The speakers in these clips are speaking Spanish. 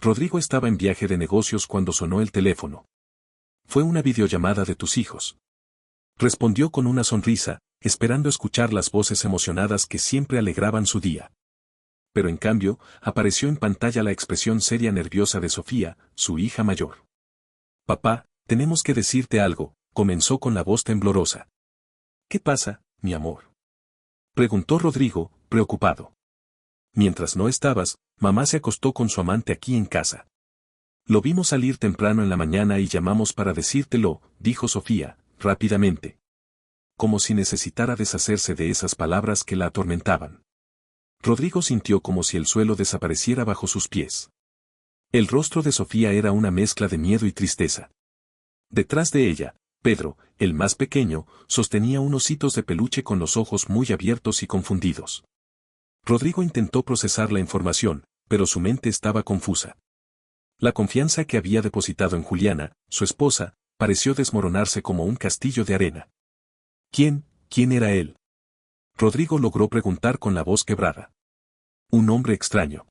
Rodrigo estaba en viaje de negocios cuando sonó el teléfono. Fue una videollamada de tus hijos. Respondió con una sonrisa, esperando escuchar las voces emocionadas que siempre alegraban su día. Pero en cambio, apareció en pantalla la expresión seria nerviosa de Sofía, su hija mayor. Papá, tenemos que decirte algo, comenzó con la voz temblorosa. ¿Qué pasa, mi amor? Preguntó Rodrigo, preocupado. Mientras no estabas, mamá se acostó con su amante aquí en casa. Lo vimos salir temprano en la mañana y llamamos para decírtelo, dijo Sofía, rápidamente. Como si necesitara deshacerse de esas palabras que la atormentaban. Rodrigo sintió como si el suelo desapareciera bajo sus pies. El rostro de Sofía era una mezcla de miedo y tristeza. Detrás de ella, Pedro, el más pequeño, sostenía unos ositos de peluche con los ojos muy abiertos y confundidos. Rodrigo intentó procesar la información, pero su mente estaba confusa. La confianza que había depositado en Juliana, su esposa, pareció desmoronarse como un castillo de arena. ¿Quién era él? Rodrigo logró preguntar con la voz quebrada. Un hombre extraño.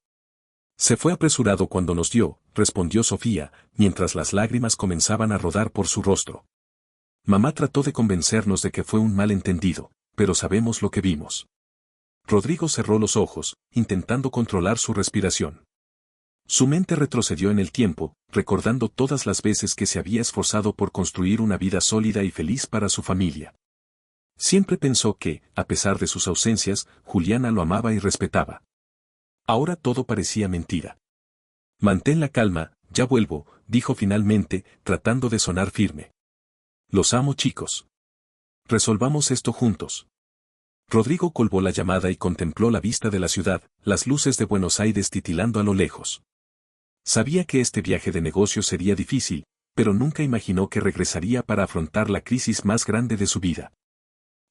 Se fue apresurado cuando nos dio, respondió Sofía, mientras las lágrimas comenzaban a rodar por su rostro. Mamá trató de convencernos de que fue un malentendido, pero sabemos lo que vimos. Rodrigo cerró los ojos, intentando controlar su respiración. Su mente retrocedió en el tiempo, recordando todas las veces que se había esforzado por construir una vida sólida y feliz para su familia. Siempre pensó que, a pesar de sus ausencias, Juliana lo amaba y respetaba. Ahora todo parecía mentira. Mantén la calma, ya vuelvo, dijo finalmente, tratando de sonar firme. Los amo, chicos. Resolvamos esto juntos. Rodrigo colgó la llamada y contempló la vista de la ciudad, las luces de Buenos Aires titilando a lo lejos. Sabía que este viaje de negocios sería difícil, pero nunca imaginó que regresaría para afrontar la crisis más grande de su vida.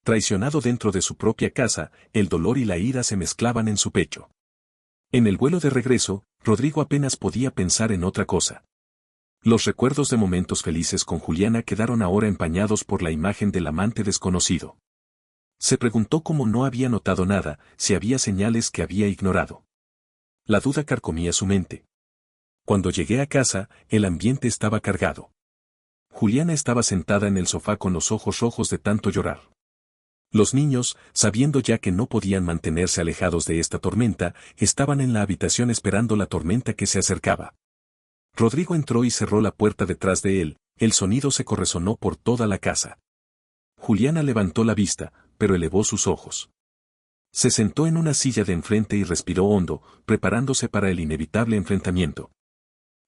Traicionado dentro de su propia casa, el dolor y la ira se mezclaban en su pecho. En el vuelo de regreso, Rodrigo apenas podía pensar en otra cosa. Los recuerdos de momentos felices con Juliana quedaron ahora empañados por la imagen del amante desconocido. Se preguntó cómo no había notado nada, si había señales que había ignorado. La duda carcomía su mente. Cuando llegué a casa, el ambiente estaba cargado. Juliana estaba sentada en el sofá con los ojos rojos de tanto llorar. Los niños, sabiendo ya que no podían mantenerse alejados de esta tormenta, estaban en la habitación esperando la tormenta que se acercaba. Rodrigo entró y cerró la puerta detrás de él, el sonido seco resonó por toda la casa. Juliana levantó la vista, pero elevó sus ojos. Se sentó en una silla de enfrente y respiró hondo, preparándose para el inevitable enfrentamiento.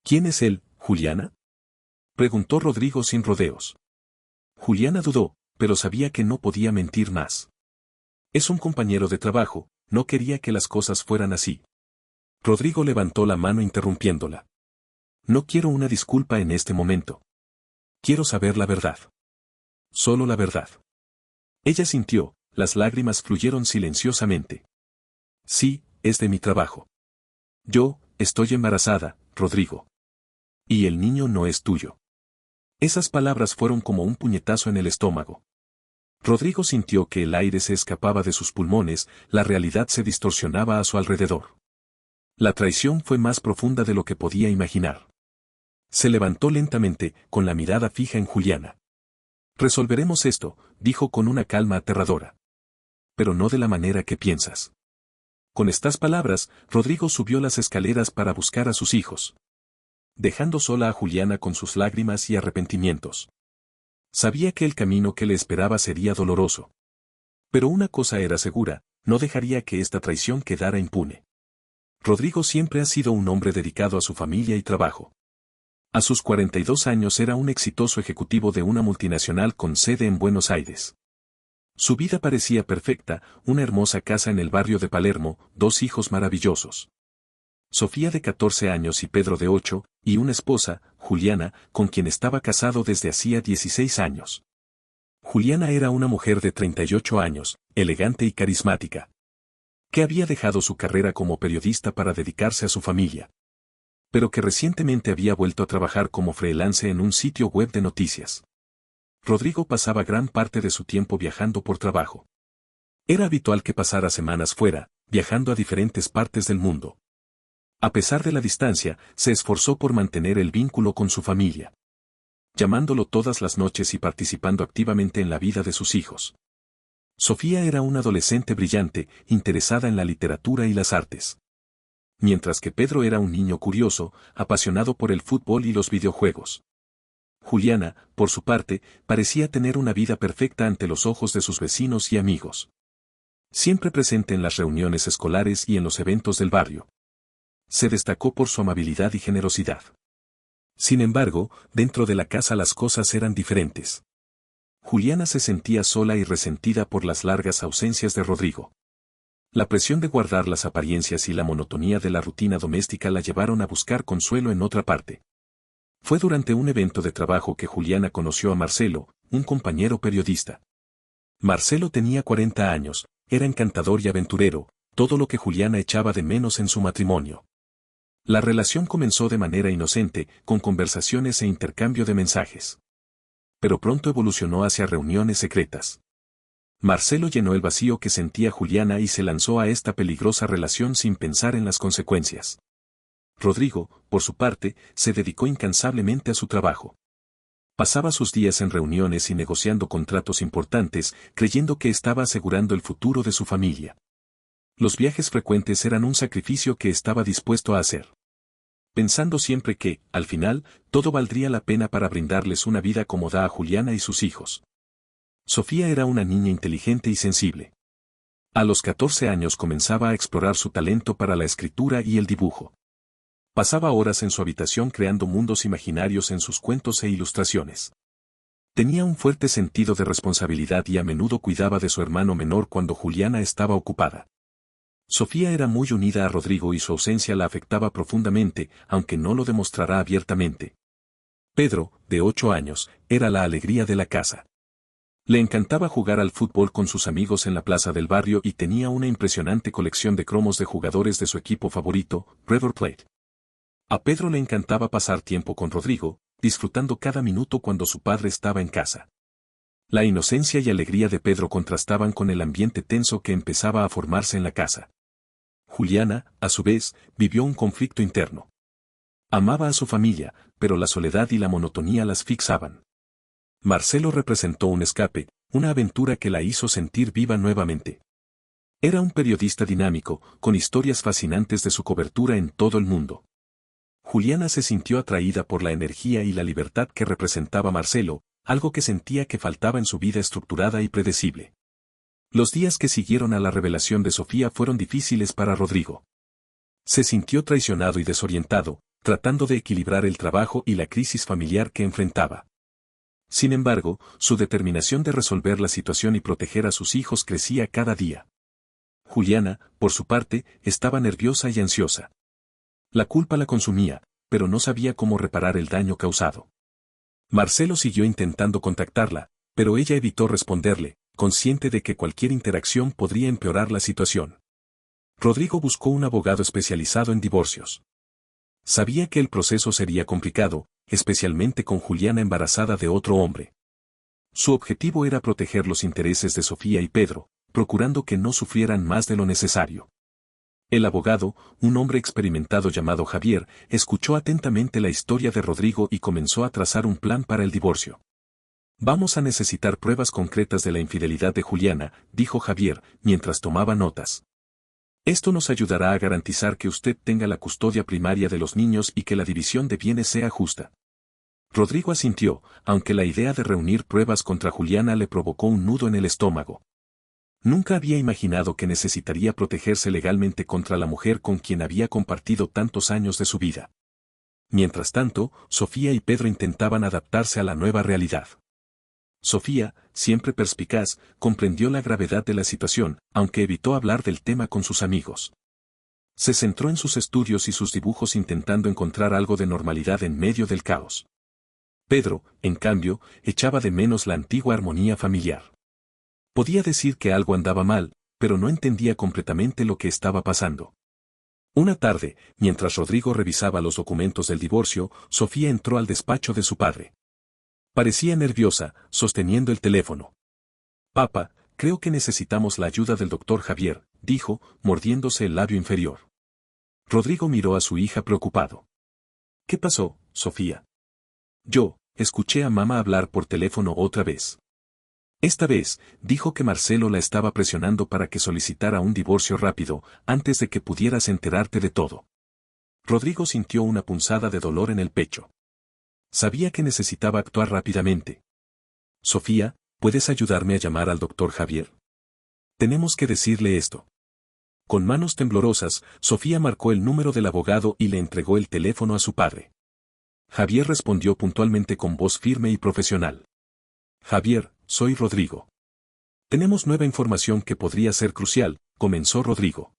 ¿Quién es él, Juliana? Preguntó Rodrigo sin rodeos. Juliana dudó, pero sabía que no podía mentir más. Es un compañero de trabajo, no quería que las cosas fueran así. Rodrigo levantó la mano interrumpiéndola. No quiero una disculpa en este momento. Quiero saber la verdad. Solo la verdad. Ella sintió, las lágrimas fluyeron silenciosamente. Sí, es de mi trabajo. Yo, estoy embarazada, Rodrigo. Y el niño no es tuyo. Esas palabras fueron como un puñetazo en el estómago. Rodrigo sintió que el aire se escapaba de sus pulmones, la realidad se distorsionaba a su alrededor. La traición fue más profunda de lo que podía imaginar. Se levantó lentamente, con la mirada fija en Juliana. Resolveremos esto, dijo con una calma aterradora. Pero no de la manera que piensas. Con estas palabras, Rodrigo subió las escaleras para buscar a sus hijos. Dejando sola a Juliana con sus lágrimas y arrepentimientos. Sabía que el camino que le esperaba sería doloroso. Pero una cosa era segura, no dejaría que esta traición quedara impune. Rodrigo siempre ha sido un hombre dedicado a su familia y trabajo. A sus 42 años era un exitoso ejecutivo de una multinacional con sede en Buenos Aires. Su vida parecía perfecta, una hermosa casa en el barrio de Palermo, 2 hijos maravillosos. Sofía de 14 años y Pedro de 8, y una esposa, Juliana, con quien estaba casado desde hacía 16 años. Juliana era una mujer de 38 años, elegante y carismática. Que había dejado su carrera como periodista para dedicarse a su familia. Pero que recientemente había vuelto a trabajar como freelance en un sitio web de noticias. Rodrigo pasaba gran parte de su tiempo viajando por trabajo. Era habitual que pasara semanas fuera, viajando a diferentes partes del mundo. A pesar de la distancia, se esforzó por mantener el vínculo con su familia, llamándolo todas las noches y participando activamente en la vida de sus hijos. Sofía era una adolescente brillante, interesada en la literatura y las artes. Mientras que Pedro era un niño curioso, apasionado por el fútbol y los videojuegos. Juliana, por su parte, parecía tener una vida perfecta ante los ojos de sus vecinos y amigos. Siempre presente en las reuniones escolares y en los eventos del barrio. Se destacó por su amabilidad y generosidad. Sin embargo, dentro de la casa las cosas eran diferentes. Juliana se sentía sola y resentida por las largas ausencias de Rodrigo. La presión de guardar las apariencias y la monotonía de la rutina doméstica la llevaron a buscar consuelo en otra parte. Fue durante un evento de trabajo que Juliana conoció a Marcelo, un compañero periodista. Marcelo tenía 40 años, era encantador y aventurero, todo lo que Juliana echaba de menos en su matrimonio. La relación comenzó de manera inocente, con conversaciones e intercambio de mensajes. Pero pronto evolucionó hacia reuniones secretas. Marcelo llenó el vacío que sentía Juliana y se lanzó a esta peligrosa relación sin pensar en las consecuencias. Rodrigo, por su parte, se dedicó incansablemente a su trabajo. Pasaba sus días en reuniones y negociando contratos importantes, creyendo que estaba asegurando el futuro de su familia. Los viajes frecuentes eran un sacrificio que estaba dispuesto a hacer. Pensando siempre que, al final, todo valdría la pena para brindarles una vida cómoda a Juliana y sus hijos. Sofía era una niña inteligente y sensible. A los 14 años comenzaba a explorar su talento para la escritura y el dibujo. Pasaba horas en su habitación creando mundos imaginarios en sus cuentos e ilustraciones. Tenía un fuerte sentido de responsabilidad y a menudo cuidaba de su hermano menor cuando Juliana estaba ocupada. Sofía era muy unida a Rodrigo y su ausencia la afectaba profundamente, aunque no lo demostrará abiertamente. Pedro, de 8 años, era la alegría de la casa. Le encantaba jugar al fútbol con sus amigos en la plaza del barrio y tenía una impresionante colección de cromos de jugadores de su equipo favorito, River Plate. A Pedro le encantaba pasar tiempo con Rodrigo, disfrutando cada minuto cuando su padre estaba en casa. La inocencia y alegría de Pedro contrastaban con el ambiente tenso que empezaba a formarse en la casa. Juliana, a su vez, vivió un conflicto interno. Amaba a su familia, pero la soledad y la monotonía las fixaban. Marcelo representó un escape, una aventura que la hizo sentir viva nuevamente. Era un periodista dinámico, con historias fascinantes de su cobertura en todo el mundo. Juliana se sintió atraída por la energía y la libertad que representaba Marcelo, algo que sentía que faltaba en su vida estructurada y predecible. Los días que siguieron a la revelación de Sofía fueron difíciles para Rodrigo. Se sintió traicionado y desorientado, tratando de equilibrar el trabajo y la crisis familiar que enfrentaba. Sin embargo, su determinación de resolver la situación y proteger a sus hijos crecía cada día. Juliana, por su parte, estaba nerviosa y ansiosa. La culpa la consumía, pero no sabía cómo reparar el daño causado. Marcelo siguió intentando contactarla, pero ella evitó responderle, consciente de que cualquier interacción podría empeorar la situación. Rodrigo buscó un abogado especializado en divorcios. Sabía que el proceso sería complicado, especialmente con Juliana embarazada de otro hombre. Su objetivo era proteger los intereses de Sofía y Pedro, procurando que no sufrieran más de lo necesario. El abogado, un hombre experimentado llamado Javier, escuchó atentamente la historia de Rodrigo y comenzó a trazar un plan para el divorcio. Vamos a necesitar pruebas concretas de la infidelidad de Juliana, dijo Javier, mientras tomaba notas. Esto nos ayudará a garantizar que usted tenga la custodia primaria de los niños y que la división de bienes sea justa. Rodrigo asintió, aunque la idea de reunir pruebas contra Juliana le provocó un nudo en el estómago. Nunca había imaginado que necesitaría protegerse legalmente contra la mujer con quien había compartido tantos años de su vida. Mientras tanto, Sofía y Pedro intentaban adaptarse a la nueva realidad. Sofía, siempre perspicaz, comprendió la gravedad de la situación, aunque evitó hablar del tema con sus amigos. Se centró en sus estudios y sus dibujos intentando encontrar algo de normalidad en medio del caos. Pedro, en cambio, echaba de menos la antigua armonía familiar. Podía decir que algo andaba mal, pero no entendía completamente lo que estaba pasando. Una tarde, mientras Rodrigo revisaba los documentos del divorcio, Sofía entró al despacho de su padre. Parecía nerviosa, sosteniendo el teléfono. Papá, creo que necesitamos la ayuda del doctor Javier, dijo, mordiéndose el labio inferior. Rodrigo miró a su hija preocupado. ¿Qué pasó, Sofía? Yo, escuché a mamá hablar por teléfono otra vez. Esta vez, dijo que Marcelo la estaba presionando para que solicitara un divorcio rápido, antes de que pudieras enterarte de todo. Rodrigo sintió una punzada de dolor en el pecho. Sabía que necesitaba actuar rápidamente. Sofía, ¿puedes ayudarme a llamar al doctor Javier? Tenemos que decirle esto. Con manos temblorosas, Sofía marcó el número del abogado y le entregó el teléfono a su padre. Javier respondió puntualmente con voz firme y profesional. Javier, soy Rodrigo. Tenemos nueva información que podría ser crucial, comenzó Rodrigo.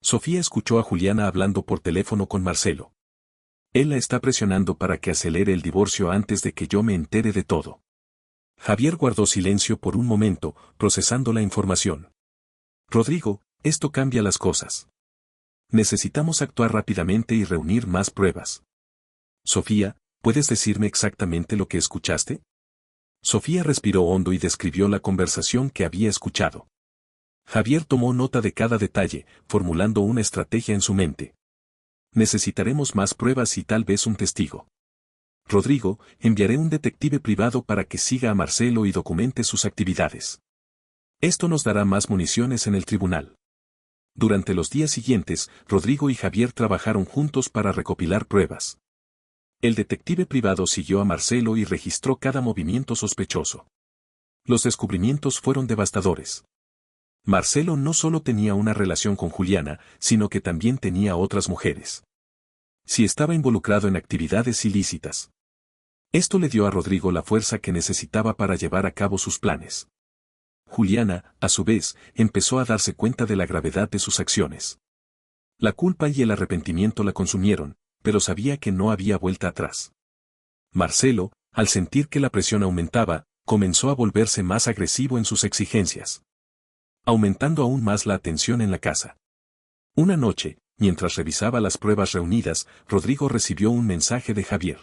Sofía escuchó a Juliana hablando por teléfono con Marcelo. Él la está presionando para que acelere el divorcio antes de que yo me entere de todo. Javier guardó silencio por un momento, procesando la información. Rodrigo, esto cambia las cosas. Necesitamos actuar rápidamente y reunir más pruebas. Sofía, ¿puedes decirme exactamente lo que escuchaste? Sofía respiró hondo y describió la conversación que había escuchado. Javier tomó nota de cada detalle, formulando una estrategia en su mente. Necesitaremos más pruebas y tal vez un testigo. Rodrigo, enviaré un detective privado para que siga a Marcelo y documente sus actividades. Esto nos dará más municiones en el tribunal. Durante los días siguientes, Rodrigo y Javier trabajaron juntos para recopilar pruebas. El detective privado siguió a Marcelo y registró cada movimiento sospechoso. Los descubrimientos fueron devastadores. Marcelo no solo tenía una relación con Juliana, sino que también tenía otras mujeres. Si estaba involucrado en actividades ilícitas. Esto le dio a Rodrigo la fuerza que necesitaba para llevar a cabo sus planes. Juliana, a su vez, empezó a darse cuenta de la gravedad de sus acciones. La culpa y el arrepentimiento la consumieron, pero sabía que no había vuelta atrás. Marcelo, al sentir que la presión aumentaba, comenzó a volverse más agresivo en sus exigencias, aumentando aún más la tensión en la casa. Una noche, mientras revisaba las pruebas reunidas, Rodrigo recibió un mensaje de Javier.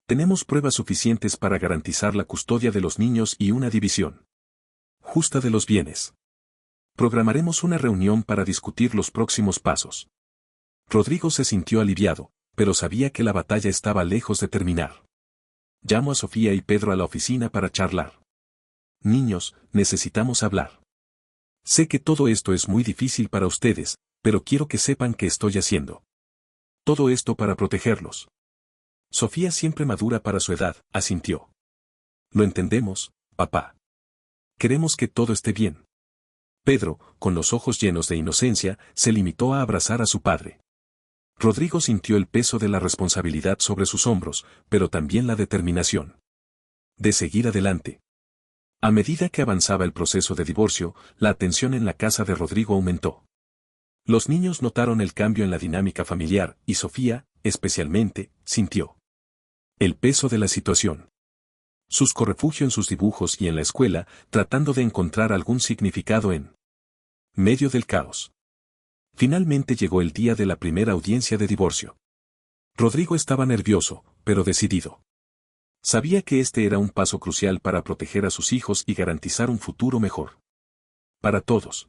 Tenemos pruebas suficientes para garantizar la custodia de los niños y una división justa de los bienes. Programaremos una reunión para discutir los próximos pasos. Rodrigo se sintió aliviado, pero sabía que la batalla estaba lejos de terminar. Llamó a Sofía y Pedro a la oficina para charlar. Niños, necesitamos hablar. Sé que todo esto es muy difícil para ustedes, pero quiero que sepan que estoy haciendo todo esto para protegerlos. Sofía, siempre madura para su edad, asintió. Lo entendemos, papá. Queremos que todo esté bien. Pedro, con los ojos llenos de inocencia, se limitó a abrazar a su padre. Rodrigo sintió el peso de la responsabilidad sobre sus hombros, pero también la determinación de seguir adelante. A medida que avanzaba el proceso de divorcio, la atención en la casa de Rodrigo aumentó. Los niños notaron el cambio en la dinámica familiar, y Sofía, especialmente, sintió el peso de la situación. Buscó refugio en sus dibujos y en la escuela, tratando de encontrar algún significado en medio del caos. Finalmente llegó el día de la primera audiencia de divorcio. Rodrigo estaba nervioso, pero decidido. Sabía que este era un paso crucial para proteger a sus hijos y garantizar un futuro mejor para todos.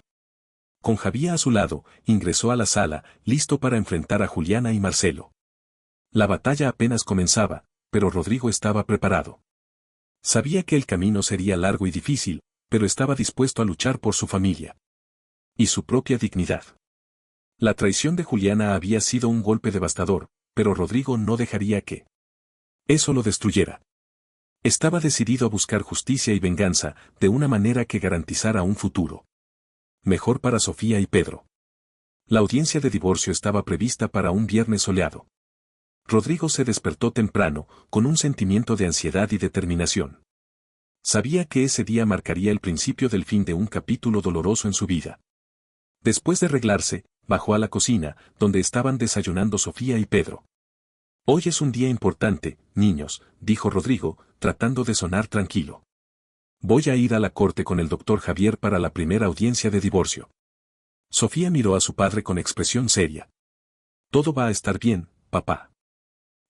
Con Javier a su lado, ingresó a la sala, listo para enfrentar a Juliana y Marcelo. La batalla apenas comenzaba, pero Rodrigo estaba preparado. Sabía que el camino sería largo y difícil, pero estaba dispuesto a luchar por su familia y su propia dignidad. La traición de Juliana había sido un golpe devastador, pero Rodrigo no dejaría que eso lo destruyera. Estaba decidido a buscar justicia y venganza, de una manera que garantizara un futuro mejor para Sofía y Pedro. La audiencia de divorcio estaba prevista para un viernes soleado. Rodrigo se despertó temprano, con un sentimiento de ansiedad y determinación. Sabía que ese día marcaría el principio del fin de un capítulo doloroso en su vida. Después de arreglarse, bajó a la cocina, donde estaban desayunando Sofía y Pedro. Hoy es un día importante, niños, dijo Rodrigo, tratando de sonar tranquilo. Voy a ir a la corte con el doctor Javier para la primera audiencia de divorcio. Sofía miró a su padre con expresión seria. Todo va a estar bien, papá.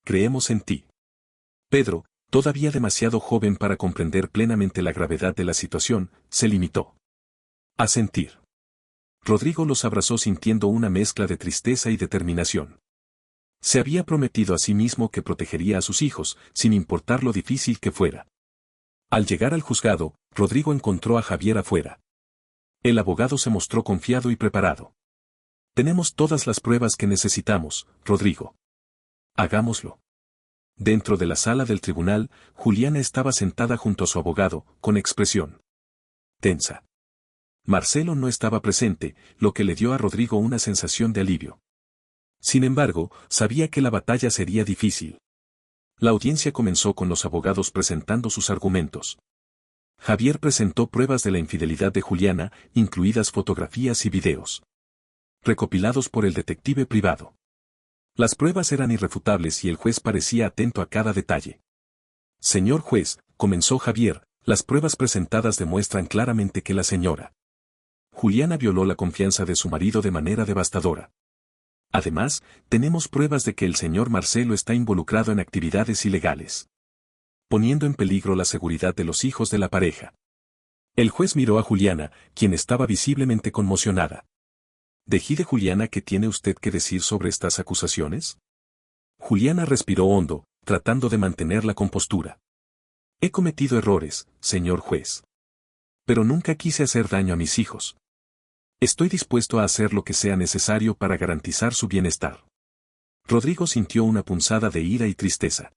Creemos en ti. Pedro, todavía demasiado joven para comprender plenamente la gravedad de la situación, se limitó a sentir. Rodrigo los abrazó sintiendo una mezcla de tristeza y determinación. Se había prometido a sí mismo que protegería a sus hijos, sin importar lo difícil que fuera. Al llegar al juzgado, Rodrigo encontró a Javier afuera. El abogado se mostró confiado y preparado. Tenemos todas las pruebas que necesitamos, Rodrigo. Hagámoslo. Dentro de la sala del tribunal, Juliana estaba sentada junto a su abogado, con expresión tensa. Marcelo no estaba presente, lo que le dio a Rodrigo una sensación de alivio. Sin embargo, sabía que la batalla sería difícil. La audiencia comenzó con los abogados presentando sus argumentos. Javier presentó pruebas de la infidelidad de Juliana, incluidas fotografías y videos, recopilados por el detective privado. Las pruebas eran irrefutables y el juez parecía atento a cada detalle. Señor juez, comenzó Javier, las pruebas presentadas demuestran claramente que la señora Juliana violó la confianza de su marido de manera devastadora. Además, tenemos pruebas de que el señor Marcelo está involucrado en actividades ilegales, poniendo en peligro la seguridad de los hijos de la pareja. El juez miró a Juliana, quien estaba visiblemente conmocionada. ¿Decide Juliana qué tiene usted que decir sobre estas acusaciones? Juliana respiró hondo, tratando de mantener la compostura. He cometido errores, señor juez. Pero nunca quise hacer daño a mis hijos. Estoy dispuesto a hacer lo que sea necesario para garantizar su bienestar. Rodrigo sintió una punzada de ira y tristeza.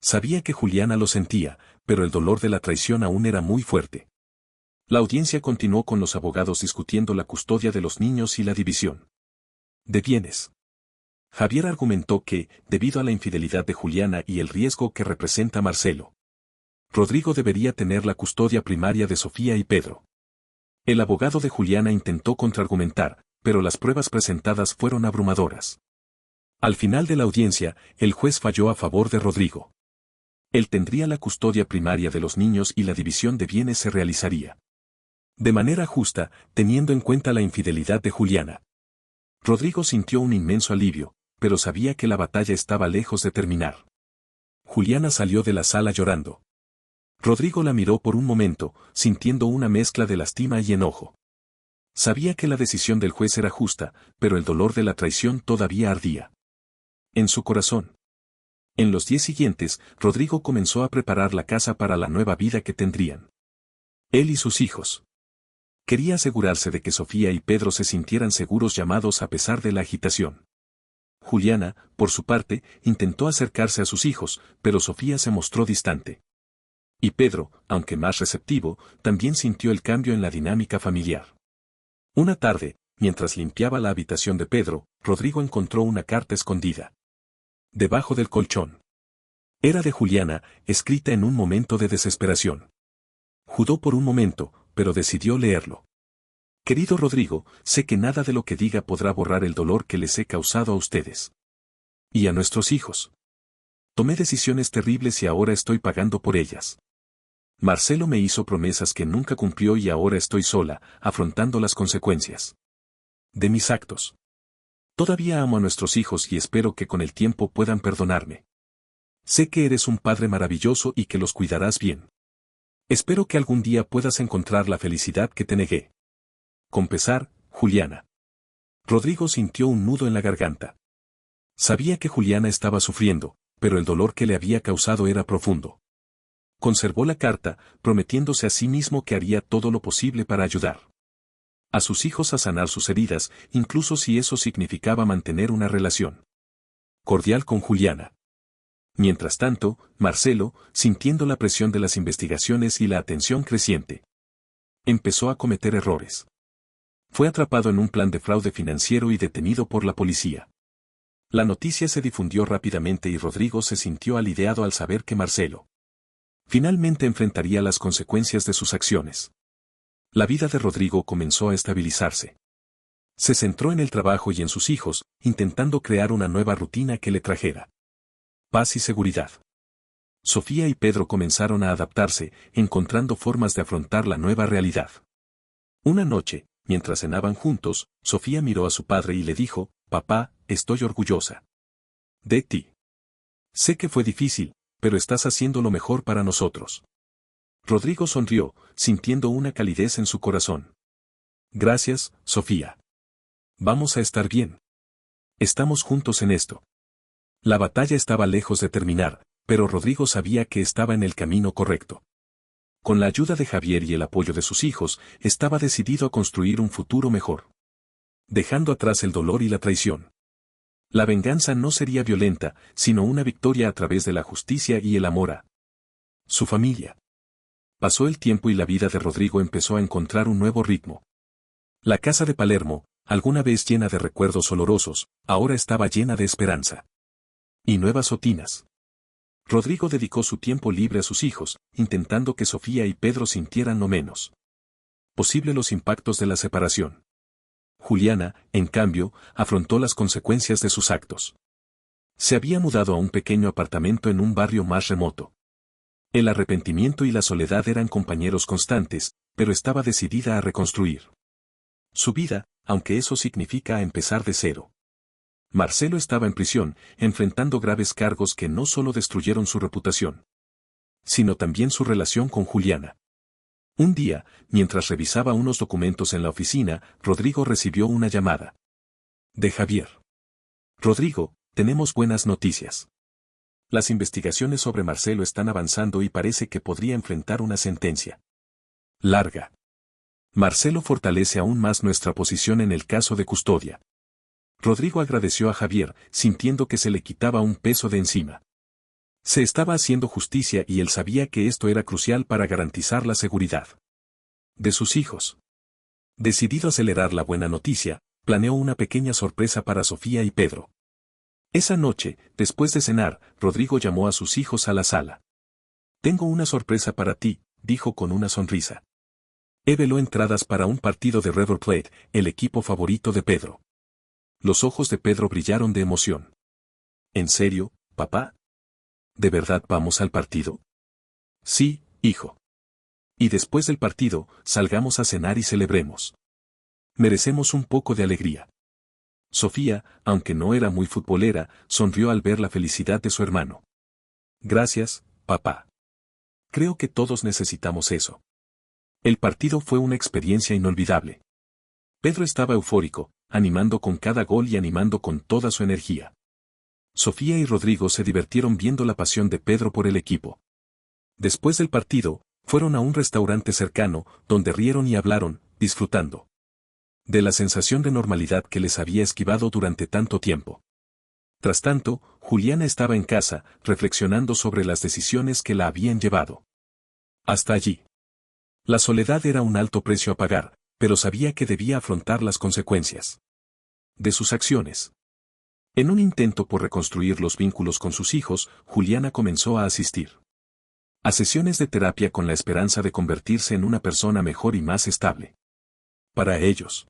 Sabía que Juliana lo sentía, pero el dolor de la traición aún era muy fuerte. La audiencia continuó con los abogados discutiendo la custodia de los niños y la división de bienes. Javier argumentó que, debido a la infidelidad de Juliana y el riesgo que representa Marcelo, Rodrigo debería tener la custodia primaria de Sofía y Pedro. El abogado de Juliana intentó contraargumentar, pero las pruebas presentadas fueron abrumadoras. Al final de la audiencia, el juez falló a favor de Rodrigo. Él tendría la custodia primaria de los niños y la división de bienes se realizaría de manera justa, teniendo en cuenta la infidelidad de Juliana. Rodrigo sintió un inmenso alivio, pero sabía que la batalla estaba lejos de terminar. Juliana salió de la sala llorando. Rodrigo la miró por un momento, sintiendo una mezcla de lástima y enojo. Sabía que la decisión del juez era justa, pero el dolor de la traición todavía ardía en su corazón. En los días siguientes, Rodrigo comenzó a preparar la casa para la nueva vida que tendrían él y sus hijos. Quería asegurarse de que Sofía y Pedro se sintieran seguros llamados a pesar de la agitación. Juliana, por su parte, intentó acercarse a sus hijos, pero Sofía se mostró distante. Y Pedro, aunque más receptivo, también sintió el cambio en la dinámica familiar. Una tarde, mientras limpiaba la habitación de Pedro, Rodrigo encontró una carta escondida debajo del colchón. Era de Juliana, escrita en un momento de desesperación. Dudó por un momento, pero decidió leerlo. Querido Rodrigo, sé que nada de lo que diga podrá borrar el dolor que les he causado a ustedes y a nuestros hijos. Tomé decisiones terribles y ahora estoy pagando por ellas. Marcelo me hizo promesas que nunca cumplió y ahora estoy sola, afrontando las consecuencias de mis actos. Todavía amo a nuestros hijos y espero que con el tiempo puedan perdonarme. Sé que eres un padre maravilloso y que los cuidarás bien. Espero que algún día puedas encontrar la felicidad que te negué. Con pesar, Juliana. Rodrigo sintió un nudo en la garganta. Sabía que Juliana estaba sufriendo, pero el dolor que le había causado era profundo. Conservó la carta, prometiéndose a sí mismo que haría todo lo posible para ayudar a sus hijos a sanar sus heridas, incluso si eso significaba mantener una relación cordial con Juliana. Mientras tanto, Marcelo, sintiendo la presión de las investigaciones y la atención creciente, empezó a cometer errores. Fue atrapado en un plan de fraude financiero y detenido por la policía. La noticia se difundió rápidamente y Rodrigo se sintió aliviado al saber que Marcelo finalmente enfrentaría las consecuencias de sus acciones. La vida de Rodrigo comenzó a estabilizarse. Se centró en el trabajo y en sus hijos, intentando crear una nueva rutina que le trajera paz y seguridad. Sofía y Pedro comenzaron a adaptarse, encontrando formas de afrontar la nueva realidad. Una noche, mientras cenaban juntos, Sofía miró a su padre y le dijo, «Papá, estoy orgullosa de ti. Sé que fue difícil, pero estás haciendo lo mejor para nosotros». Rodrigo sonrió, sintiendo una calidez en su corazón. Gracias, Sofía. Vamos a estar bien. Estamos juntos en esto. La batalla estaba lejos de terminar, pero Rodrigo sabía que estaba en el camino correcto. Con la ayuda de Javier y el apoyo de sus hijos, estaba decidido a construir un futuro mejor. Dejando atrás el dolor y la traición. La venganza no sería violenta, sino una victoria a través de la justicia y el amor a su familia. Pasó el tiempo y la vida de Rodrigo empezó a encontrar un nuevo ritmo. La casa de Palermo, alguna vez llena de recuerdos olorosos, ahora estaba llena de esperanza. Y nuevas rutinas. Rodrigo dedicó su tiempo libre a sus hijos, intentando que Sofía y Pedro sintieran lo menos posible los impactos de la separación. Juliana, en cambio, afrontó las consecuencias de sus actos. Se había mudado a un pequeño apartamento en un barrio más remoto. El arrepentimiento y la soledad eran compañeros constantes, pero estaba decidida a reconstruir su vida, aunque eso significa empezar de cero. Marcelo estaba en prisión, enfrentando graves cargos que no solo destruyeron su reputación, sino también su relación con Juliana. Un día, mientras revisaba unos documentos en la oficina, Rodrigo recibió una llamada de Javier. Rodrigo, tenemos buenas noticias. Las investigaciones sobre Marcelo están avanzando y parece que podría enfrentar una sentencia larga. Marcelo fortalece aún más nuestra posición en el caso de custodia. Rodrigo agradeció a Javier, sintiendo que se le quitaba un peso de encima. Se estaba haciendo justicia y él sabía que esto era crucial para garantizar la seguridad de sus hijos. Decidido a acelerar la buena noticia, planeó una pequeña sorpresa para Sofía y Pedro. Esa noche, después de cenar, Rodrigo llamó a sus hijos a la sala. Tengo una sorpresa para ti, dijo con una sonrisa. Reveló entradas para un partido de River Plate, el equipo favorito de Pedro. Los ojos de Pedro brillaron de emoción. ¿En serio, papá? ¿De verdad vamos al partido? Sí, hijo. Y después del partido, salgamos a cenar y celebremos. Merecemos un poco de alegría. Sofía, aunque no era muy futbolera, sonrió al ver la felicidad de su hermano. Gracias, papá. Creo que todos necesitamos eso. El partido fue una experiencia inolvidable. Pedro estaba eufórico, animando con cada gol y animando con toda su energía. Sofía y Rodrigo se divirtieron viendo la pasión de Pedro por el equipo. Después del partido, fueron a un restaurante cercano, donde rieron y hablaron, disfrutando de la sensación de normalidad que les había esquivado durante tanto tiempo. Tras tanto, Juliana estaba en casa, reflexionando sobre las decisiones que la habían llevado hasta allí. La soledad era un alto precio a pagar, pero sabía que debía afrontar las consecuencias de sus acciones. En un intento por reconstruir los vínculos con sus hijos, Juliana comenzó a asistir a sesiones de terapia con la esperanza de convertirse en una persona mejor y más estable para ellos.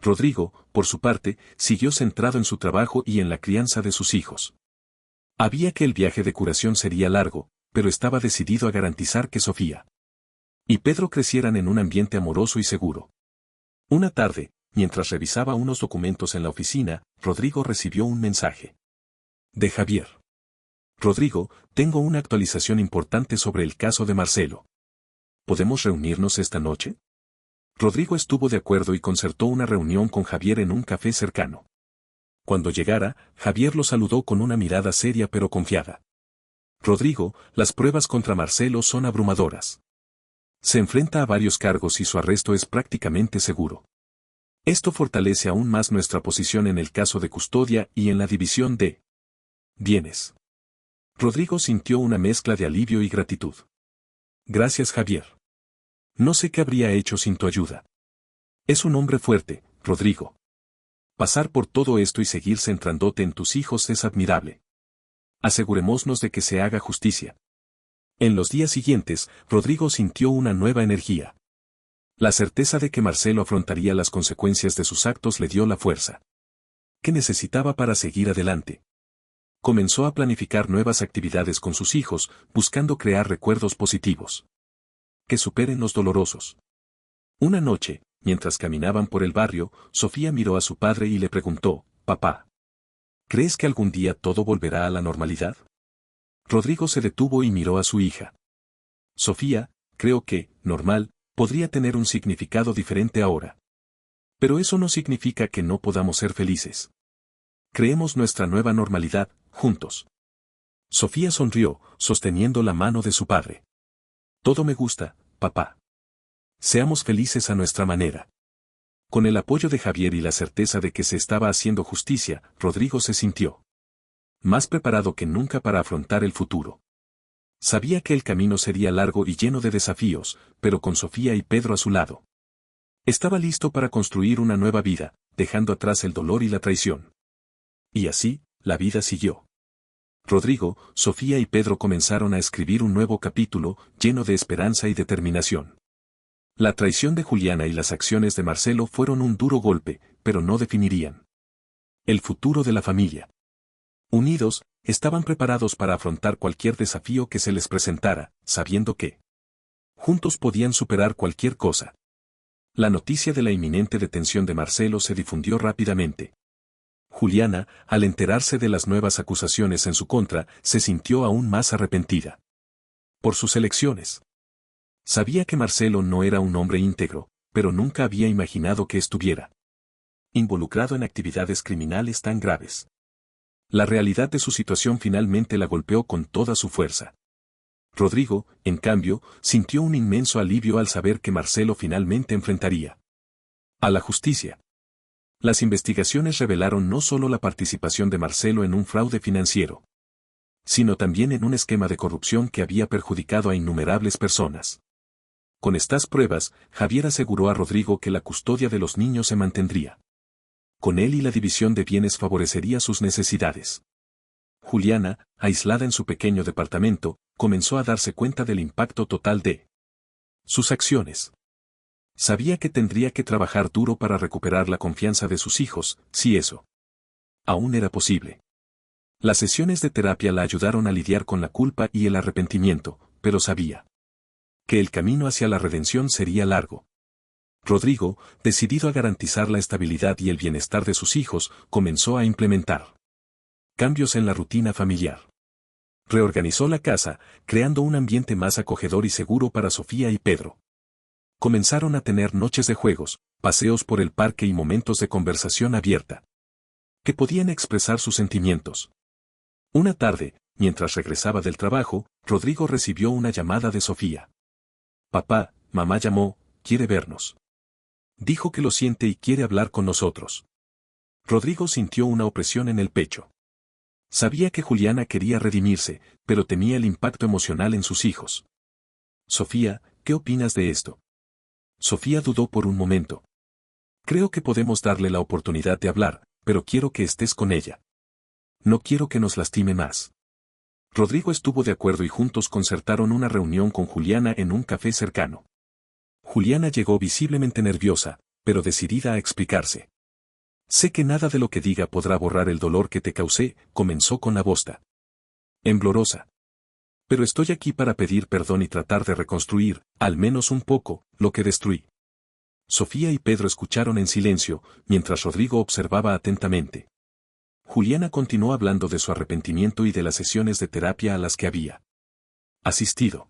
Rodrigo, por su parte, siguió centrado en su trabajo y en la crianza de sus hijos. Sabía que el viaje de curación sería largo, pero estaba decidido a garantizar que Sofía y Pedro crecieran en un ambiente amoroso y seguro. Una tarde, mientras revisaba unos documentos en la oficina, Rodrigo recibió un mensaje de Javier. Rodrigo, tengo una actualización importante sobre el caso de Marcelo. ¿Podemos reunirnos esta noche? Rodrigo estuvo de acuerdo y concertó una reunión con Javier en un café cercano. Cuando llegara, Javier lo saludó con una mirada seria pero confiada. Rodrigo, las pruebas contra Marcelo son abrumadoras. Se enfrenta a varios cargos y su arresto es prácticamente seguro. Esto fortalece aún más nuestra posición en el caso de custodia y en la división de bienes. Rodrigo sintió una mezcla de alivio y gratitud. Gracias, Javier. No sé qué habría hecho sin tu ayuda. Es un hombre fuerte, Rodrigo. Pasar por todo esto y seguir centrándote en tus hijos es admirable. Asegurémonos de que se haga justicia. En los días siguientes, Rodrigo sintió una nueva energía. La certeza de que Marcelo afrontaría las consecuencias de sus actos le dio la fuerza que necesitaba para seguir adelante. Comenzó a planificar nuevas actividades con sus hijos, buscando crear recuerdos positivos que superen los dolorosos. Una noche, mientras caminaban por el barrio, Sofía miró a su padre y le preguntó, «Papá, ¿crees que algún día todo volverá a la normalidad?» Rodrigo se detuvo y miró a su hija. «Sofía, creo que, normal, podría tener un significado diferente ahora. Pero eso no significa que no podamos ser felices. Creemos nuestra nueva normalidad, juntos. Sofía sonrió, sosteniendo la mano de su padre. Todo me gusta, papá. Seamos felices a nuestra manera. Con el apoyo de Javier y la certeza de que se estaba haciendo justicia, Rodrigo se sintió más preparado que nunca para afrontar el futuro. Sabía que el camino sería largo y lleno de desafíos, pero con Sofía y Pedro a su lado. Estaba listo para construir una nueva vida, dejando atrás el dolor y la traición. Y así, la vida siguió. Rodrigo, Sofía y Pedro comenzaron a escribir un nuevo capítulo, lleno de esperanza y determinación. La traición de Juliana y las acciones de Marcelo fueron un duro golpe, pero no definirían el futuro de la familia. Unidos, estaban preparados para afrontar cualquier desafío que se les presentara, sabiendo que juntos podían superar cualquier cosa. La noticia de la inminente detención de Marcelo se difundió rápidamente. Juliana, al enterarse de las nuevas acusaciones en su contra, se sintió aún más arrepentida por sus elecciones. Sabía que Marcelo no era un hombre íntegro, pero nunca había imaginado que estuviera involucrado en actividades criminales tan graves. La realidad de su situación finalmente la golpeó con toda su fuerza. Rodrigo, en cambio, sintió un inmenso alivio al saber que Marcelo finalmente enfrentaría a la justicia. Las investigaciones revelaron no solo la participación de Marcelo en un fraude financiero, sino también en un esquema de corrupción que había perjudicado a innumerables personas. Con estas pruebas, Javier aseguró a Rodrigo que la custodia de los niños se mantendría con él y la división de bienes favorecería sus necesidades. Juliana, aislada en su pequeño departamento, comenzó a darse cuenta del impacto total de sus acciones. Sabía que tendría que trabajar duro para recuperar la confianza de sus hijos, si eso aún era posible. Las sesiones de terapia la ayudaron a lidiar con la culpa y el arrepentimiento, pero sabía que el camino hacia la redención sería largo. Rodrigo, decidido a garantizar la estabilidad y el bienestar de sus hijos, comenzó a implementar cambios en la rutina familiar. Reorganizó la casa, creando un ambiente más acogedor y seguro para Sofía y Pedro. Comenzaron a tener noches de juegos, paseos por el parque y momentos de conversación abierta, que podían expresar sus sentimientos. Una tarde, mientras regresaba del trabajo, Rodrigo recibió una llamada de Sofía. Papá, mamá llamó, quiere vernos. Dijo que lo siente y quiere hablar con nosotros. Rodrigo sintió una opresión en el pecho. Sabía que Juliana quería redimirse, pero temía el impacto emocional en sus hijos. Sofía, ¿qué opinas de esto? Sofía dudó por un momento. Creo que podemos darle la oportunidad de hablar, pero quiero que estés con ella. No quiero que nos lastime más. Rodrigo estuvo de acuerdo y juntos concertaron una reunión con Juliana en un café cercano. Juliana llegó visiblemente nerviosa, pero decidida a explicarse. Sé que nada de lo que diga podrá borrar el dolor que te causé, comenzó con la voz temblorosa. Pero estoy aquí para pedir perdón y tratar de reconstruir, al menos un poco, lo que destruí. Sofía y Pedro escucharon en silencio, mientras Rodrigo observaba atentamente. Juliana continuó hablando de su arrepentimiento y de las sesiones de terapia a las que había asistido.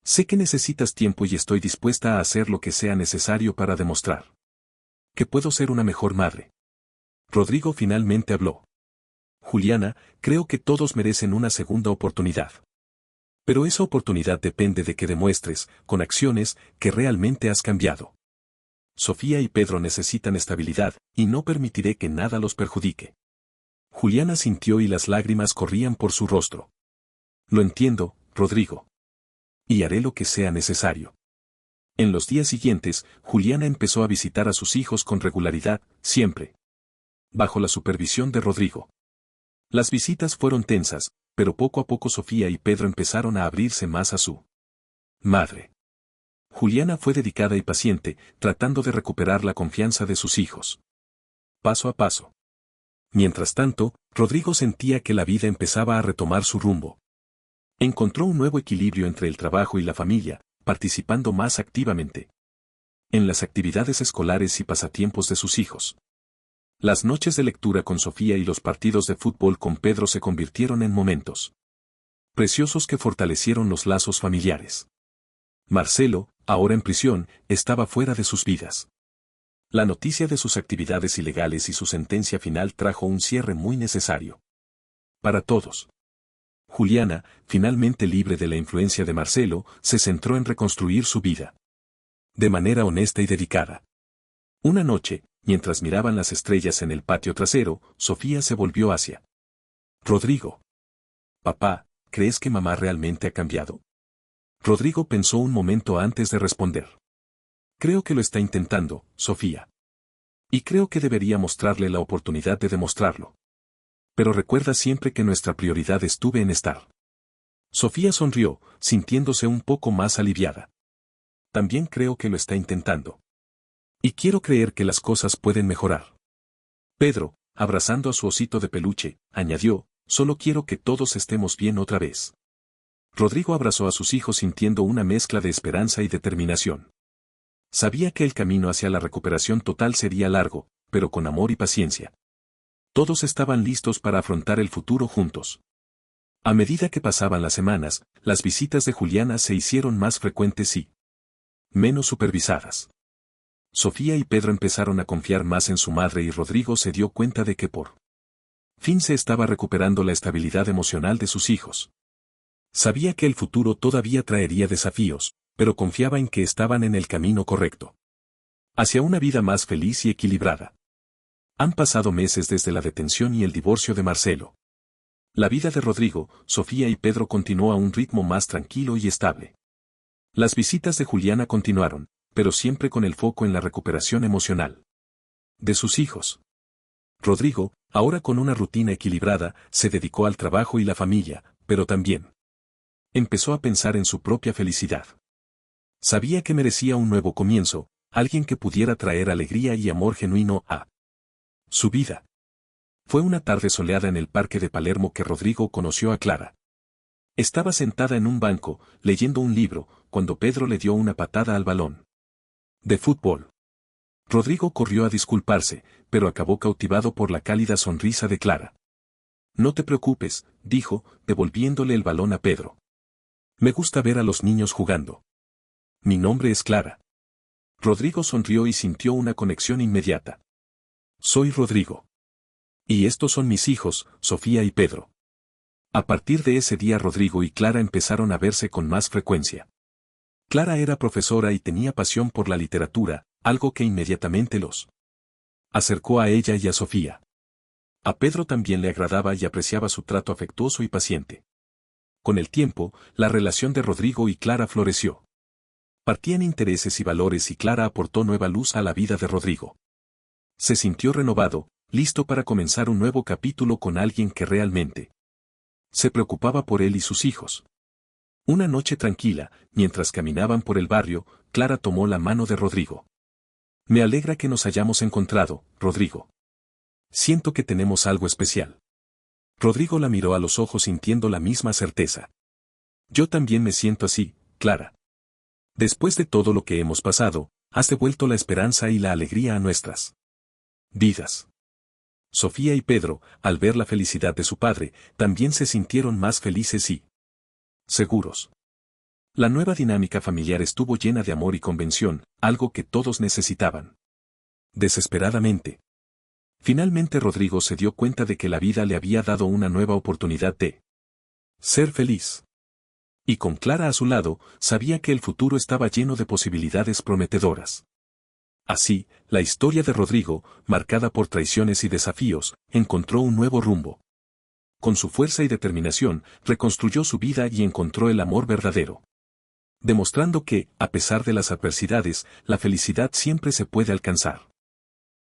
Sé que necesitas tiempo y estoy dispuesta a hacer lo que sea necesario para demostrar que puedo ser una mejor madre. Rodrigo finalmente habló. Juliana, creo que todos merecen una segunda oportunidad. Pero esa oportunidad depende de que demuestres, con acciones, que realmente has cambiado. Sofía y Pedro necesitan estabilidad, y no permitiré que nada los perjudique. Juliana sintió y las lágrimas corrían por su rostro. Lo entiendo, Rodrigo. Y haré lo que sea necesario. En los días siguientes, Juliana empezó a visitar a sus hijos con regularidad, siempre bajo la supervisión de Rodrigo. Las visitas fueron tensas, pero poco a poco Sofía y Pedro empezaron a abrirse más a su madre. Juliana fue dedicada y paciente, tratando de recuperar la confianza de sus hijos. Paso a paso. Mientras tanto, Rodrigo sentía que la vida empezaba a retomar su rumbo. Encontró un nuevo equilibrio entre el trabajo y la familia, participando más activamente en las actividades escolares y pasatiempos de sus hijos. Las noches de lectura con Sofía y los partidos de fútbol con Pedro se convirtieron en momentos preciosos que fortalecieron los lazos familiares. Marcelo, ahora en prisión, estaba fuera de sus vidas. La noticia de sus actividades ilegales y su sentencia final trajo un cierre muy necesario. Para todos. Juliana, finalmente libre de la influencia de Marcelo, se centró en reconstruir su vida. De manera honesta y dedicada. Una noche, mientras miraban las estrellas en el patio trasero, Sofía se volvió hacia Rodrigo. Papá, ¿crees que mamá realmente ha cambiado? Rodrigo pensó un momento antes de responder. Creo que lo está intentando, Sofía. Y creo que debería mostrarle la oportunidad de demostrarlo. Pero recuerda siempre que nuestra prioridad estuvo en estar. Sofía sonrió, sintiéndose un poco más aliviada. También creo que lo está intentando. Y quiero creer que las cosas pueden mejorar. Pedro, abrazando a su osito de peluche, añadió, solo quiero que todos estemos bien otra vez. Rodrigo abrazó a sus hijos sintiendo una mezcla de esperanza y determinación. Sabía que el camino hacia la recuperación total sería largo, pero con amor y paciencia. Todos estaban listos para afrontar el futuro juntos. A medida que pasaban las semanas, las visitas de Juliana se hicieron más frecuentes y menos supervisadas. Sofía y Pedro empezaron a confiar más en su madre y Rodrigo se dio cuenta de que por fin se estaba recuperando la estabilidad emocional de sus hijos. Sabía que el futuro todavía traería desafíos, pero confiaba en que estaban en el camino correcto. Hacia una vida más feliz y equilibrada. Han pasado meses desde la detención y el divorcio de Marcelo. La vida de Rodrigo, Sofía y Pedro continuó a un ritmo más tranquilo y estable. Las visitas de Juliana continuaron, pero siempre con el foco en la recuperación emocional de sus hijos. Rodrigo, ahora con una rutina equilibrada, se dedicó al trabajo y la familia, pero también empezó a pensar en su propia felicidad. Sabía que merecía un nuevo comienzo, alguien que pudiera traer alegría y amor genuino a su vida. Fue una tarde soleada en el parque de Palermo que Rodrigo conoció a Clara. Estaba sentada en un banco, leyendo un libro, cuando Pedro le dio una patada al balón de fútbol. Rodrigo corrió a disculparse, pero acabó cautivado por la cálida sonrisa de Clara. No te preocupes, dijo, devolviéndole el balón a Pedro. Me gusta ver a los niños jugando. Mi nombre es Clara. Rodrigo sonrió y sintió una conexión inmediata. Soy Rodrigo. Y estos son mis hijos, Sofía y Pedro. A partir de ese día Rodrigo y Clara empezaron a verse con más frecuencia. Clara era profesora y tenía pasión por la literatura, algo que inmediatamente los acercó a ella y a Sofía. A Pedro también le agradaba y apreciaba su trato afectuoso y paciente. Con el tiempo, la relación de Rodrigo y Clara floreció. Partían intereses y valores y Clara aportó nueva luz a la vida de Rodrigo. Se sintió renovado, listo para comenzar un nuevo capítulo con alguien que realmente se preocupaba por él y sus hijos. Una noche tranquila, mientras caminaban por el barrio, Clara tomó la mano de Rodrigo. Me alegra que nos hayamos encontrado, Rodrigo. Siento que tenemos algo especial. Rodrigo la miró a los ojos sintiendo la misma certeza. Yo también me siento así, Clara. Después de todo lo que hemos pasado, has devuelto la esperanza y la alegría a nuestras vidas. Sofía y Pedro, al ver la felicidad de su padre, también se sintieron más felices y seguros. La nueva dinámica familiar estuvo llena de amor y convención, algo que todos necesitaban. Desesperadamente. Finalmente Rodrigo se dio cuenta de que la vida le había dado una nueva oportunidad de ser feliz. Y con Clara a su lado, sabía que el futuro estaba lleno de posibilidades prometedoras. Así, la historia de Rodrigo, marcada por traiciones y desafíos, encontró un nuevo rumbo. Con su fuerza y determinación, reconstruyó su vida y encontró el amor verdadero. Demostrando que, a pesar de las adversidades, la felicidad siempre se puede alcanzar.